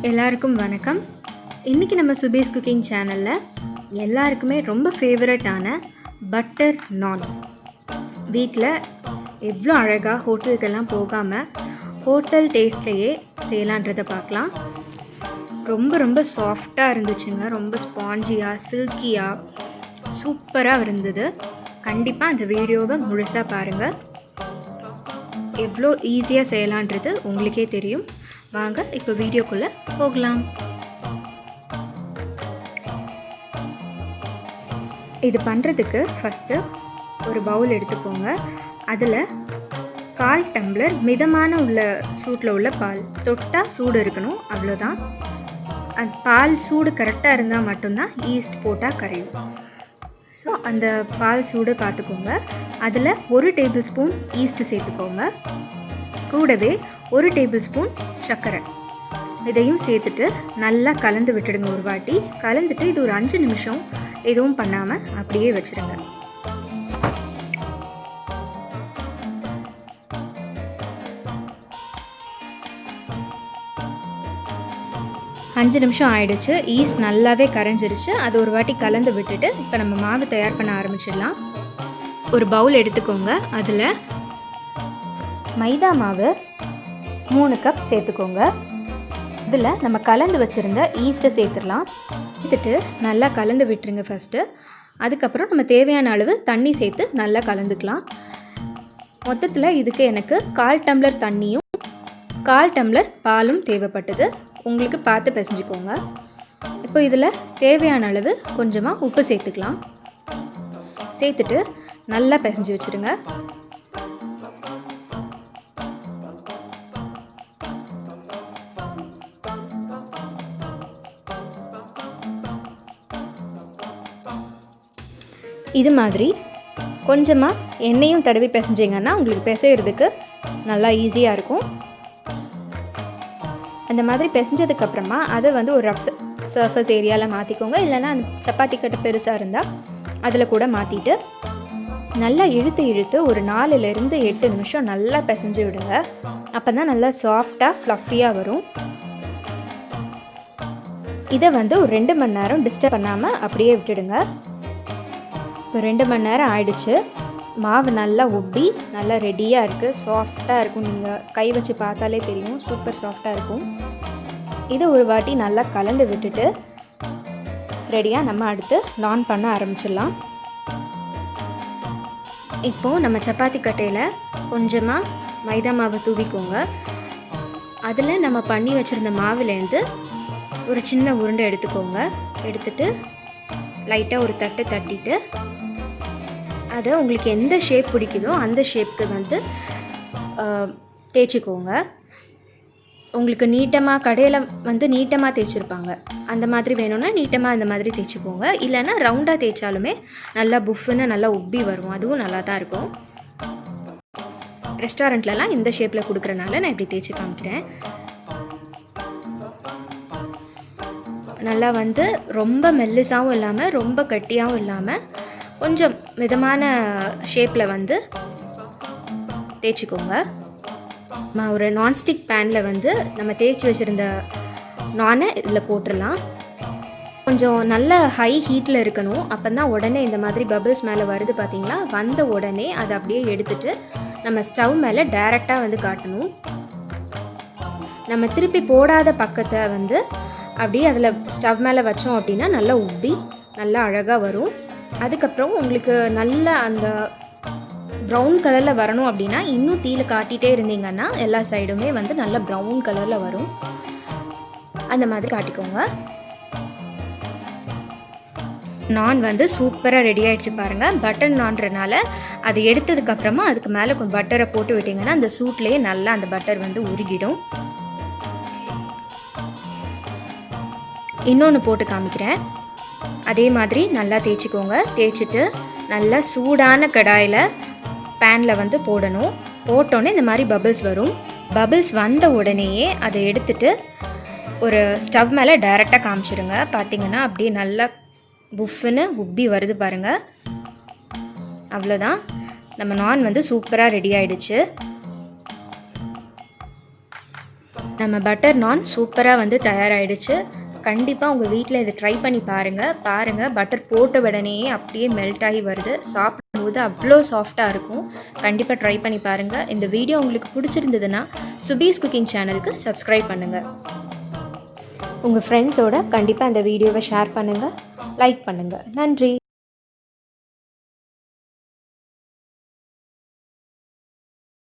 எல்லாருக்கும் வணக்கம். இன்றைக்கி நம்ம சுபீஸ் குக்கிங் சேனலில் எல்லாருக்குமே ரொம்ப ஃபேவரட்டான பட்டர் நான் வீட்டில் எவ்வளோ அழகாக ஹோட்டலுக்கெல்லாம் போகாமல் ஹோட்டல் டேஸ்ட்லேயே செய்யலான்றதை பார்க்கலாம். ரொம்ப சாஃப்டாக இருந்துச்சுங்க. ரொம்ப ஸ்பாஞ்சியாக சில்கியாக சூப்பராக இருந்தது. கண்டிப்பாக அந்த வீடியோவை முழுசாக பாருங்கள். எவ்வளோ ஈஸியாக செய்யலான்றது உங்களுக்கே தெரியும். வாங்க இப்போ வீடியோக்குள்ளே போகலாம். இது பண்ணுறதுக்கு ஃபஸ்ட்டு ஒரு பவுல் எடுத்துக்கோங்க. அதில் 1/4 டம்ளர் மிதமான உள்ள சூட்டில் உள்ள பால். தொட்டால் சூடு இருக்கணும், அவ்வளோதான். அது பால் சூடு கரெக்டாக இருந்தால் மட்டும்தான் ஈஸ்ட் போட்டால் கரையும். ஸோ அந்த பால் சூடு பார்த்துக்கோங்க. அதில் 1 டேபிள் ஸ்பூன் ஈஸ்ட்டு சேர்த்துக்கோங்க. கூடவே 1 டேபிள் ஸ்பூன் சர்க்கரை இதையும் சேர்த்துட்டு நல்லா கலந்து விட்டுடுங்க. ஒரு வாட்டி கலந்துட்டு இது ஒரு 5 நிமிஷம் எதுவும் பண்ணாமல் அப்படியே வச்சுருங்க. அஞ்சு நிமிஷம் ஆயிடுச்சு. ஈஸ்ட் நல்லாவே கரைஞ்சிருச்சு. அது ஒரு வாட்டி கலந்து விட்டுட்டு இப்போ நம்ம மாவு தயார் பண்ண ஆரம்பிச்சிடலாம். ஒரு பவுல் எடுத்துக்கோங்க. அதில் மைதா மாவு 3 கப் சேர்த்துக்கோங்க. இதில் நம்ம கலந்து வச்சுருந்த ஈஸ்ட்டை சேர்த்துடலாம். சேர்த்துட்டு நல்லா கலந்து விட்டுருங்க ஃபஸ்ட்டு. அதுக்கப்புறம் நம்ம தேவையான அளவு தண்ணி சேர்த்து நல்லா கலந்துக்கலாம். மொத்தத்தில் இதுக்கு எனக்கு 1/4 டம்ளர் தண்ணியும் 1/4 டம்ளர் பாலும் தேவைப்பட்டது. உங்களுக்கு பார்த்து பிசைஞ்சுக்கோங்க. இப்போ இதில் தேவையான அளவு கொஞ்சமாக உப்பு சேர்த்துக்கலாம். சேர்த்துட்டு நல்லா பிசைஞ்சு வச்சுருங்க. இது மாதிரி கொஞ்சமாக எண்ணெயும் தடவி பிசைஞ்சிங்கன்னா உங்களுக்கு பிசைகிறதுக்கு நல்லா ஈஸியாக இருக்கும். அந்த மாதிரி பிசைஞ்சதுக்கப்புறமா அதை ஒரு ரஃப் சர்ஃபேஸ் ஏரியாவில் மாற்றிக்கோங்க. இல்லைன்னா அந்த சப்பாத்தி கட்டை பெருசாக இருந்தால் அதில் கூட மாற்றிட்டு நல்லா இழுத்து ஒரு 4லேருந்து 8 நிமிஷம் நல்லா பிசைஞ்சு விடுங்க. அப்போ தான் நல்லா சாஃப்டாக ஃப்ளஃபியாக வரும். இதை ஒரு 2 மணி நேரம் டிஸ்டர்ப் பண்ணாமல் அப்படியே விட்டுடுங்க. இப்போ 2 மணி நேரம் ஆயிடுச்சு. மாவு நல்லா உப்பி நல்லா ரெடியாக இருக்குது. சாஃப்டாக இருக்கும். நீங்கள் கை வச்சு பார்த்தாலே தெரியும், சூப்பர் சாஃப்டாக இருக்கும். இதை ஒரு வாட்டி நல்லா கலந்து விட்டுட்டு ரெடியாக நம்ம அடுத்து நான் பண்ண ஆரம்பிச்சிடலாம். இப்போது நம்ம சப்பாத்தி கட்டையில் கொஞ்சமாக மைதா மாவை தூவிக்கோங்க. அதில் நம்ம பண்ணி வச்சுருந்த மாவுலேருந்து ஒரு சின்ன உருண்டை எடுத்துக்கோங்க. எடுத்துட்டு லைட்டாக ஒரு தட்டிட்டு அதை உங்களுக்கு எந்த ஷேப் பிடிக்குதோ அந்த ஷேப்புக்கு தேய்ச்சிக்கோங்க. உங்களுக்கு நீட்டமாக கடையில் நீட்டமாக தேய்ச்சிருப்பாங்க, அந்த மாதிரி வேணும்னா நீட்டமாக இந்த மாதிரி தேய்ச்சிக்கோங்க. இல்லைன்னா ரவுண்டாக தேய்ச்சாலுமே நல்லா புஃப்னு நல்லா உப்பி வரும். அதுவும் நல்லா தான் இருக்கும். ரெஸ்டாரண்ட்லலாம் இந்த ஷேப்பில் கொடுக்குறனால நான் இப்படி தேய்ச்சி காமிக்கிறேன். நல்லா ரொம்ப மெல்லிசாகவும் இல்லாமல் ரொம்ப கட்டியாகவும் இல்லாமல் கொஞ்சம் மிதமான ஷேப்பில் தேய்ச்சிக்கோங்க. நான் ஒரு நான்ஸ்டிக் பேனில் நம்ம தேய்ச்சி வச்சுருந்த நானை இதில் போட்டுடலாம். கொஞ்சம் நல்ல ஹை ஹீட்டில் இருக்கணும். அப்போ தான் உடனே இந்த மாதிரி பபிள்ஸ் மேலே வருது பார்த்தீங்களா, வந்த உடனே அதை அப்படியே எடுத்துகிட்டு நம்ம ஸ்டவ் மேலே டைரெக்டாக காட்டணும். நம்ம திருப்பி போடாத பக்கத்தை அப்படியே அதில் ஸ்டவ் மேலே வச்சோம் அப்படின்னா நல்லா உப்பி நல்லா அழகாக வரும். அதுக்கப்புறம் உங்களுக்கு நல்ல அந்த ப்ரௌன் கலரில் வரணும் அப்படின்னா இன்னும் தீயில காட்டிகிட்டே இருந்தீங்கன்னா எல்லா சைடுமே நல்லா ப்ரௌன் கலரில் வரும். அந்த மாதிரி காட்டிக்கோங்க. நான் சூப்பராக ரெடி ஆகிடுச்சு பாருங்கள். பட்டர் நான்றனால அது எடுத்ததுக்கப்புறமா அதுக்கு மேலே கொஞ்சம் பட்டரை போட்டு விட்டிங்கன்னா அந்த சூட்லேயே நல்லா அந்த பட்டர் உருகிடும். இன்னொன்று போட்டு காமிக்கிறேன். அதே மாதிரி நல்லா தேய்ச்சிக்கோங்க. தேய்ச்சிட்டு நல்லா சூடான கடாயில் பேனில் போடணும். போட்டோன்னே இந்த மாதிரி பபிள்ஸ் வரும். பபிள்ஸ் வந்த உடனேயே அதை எடுத்துட்டு ஒரு ஸ்டவ் மேலே டைரெக்டாக காமிச்சிடுங்க. பார்த்திங்கன்னா அப்படியே நல்லா புஃப்னு உப்பி வருது பாருங்கள். அவ்வளோதான், நம்ம நான் சூப்பராக ரெடி ஆகிடுச்சு. நம்ம பட்டர் நான் சூப்பராக வந்து தயாராகிடுச்சு. கண்டிப்பாக உங்கள் வீட்டில் இதை ட்ரை பண்ணி பாருங்கள் பட்டர் போட்ட உடனேயே அப்படியே மெல்ட் ஆகி வருது. சாப்பிடும்போது அவ்வளோ சாஃப்டாக இருக்கும். கண்டிப்பாக ட்ரை பண்ணி பாருங்கள். இந்த வீடியோ உங்களுக்கு பிடிச்சிருந்ததுன்னா சுபீஸ் குக்கிங் சேனலுக்கு சப்ஸ்கிரைப் பண்ணுங்கள். உங்கள் ஃப்ரெண்ட்ஸோட கண்டிப்பாக இந்த வீடியோவை ஷேர் பண்ணுங்கள், லைக் பண்ணுங்கள். நன்றி.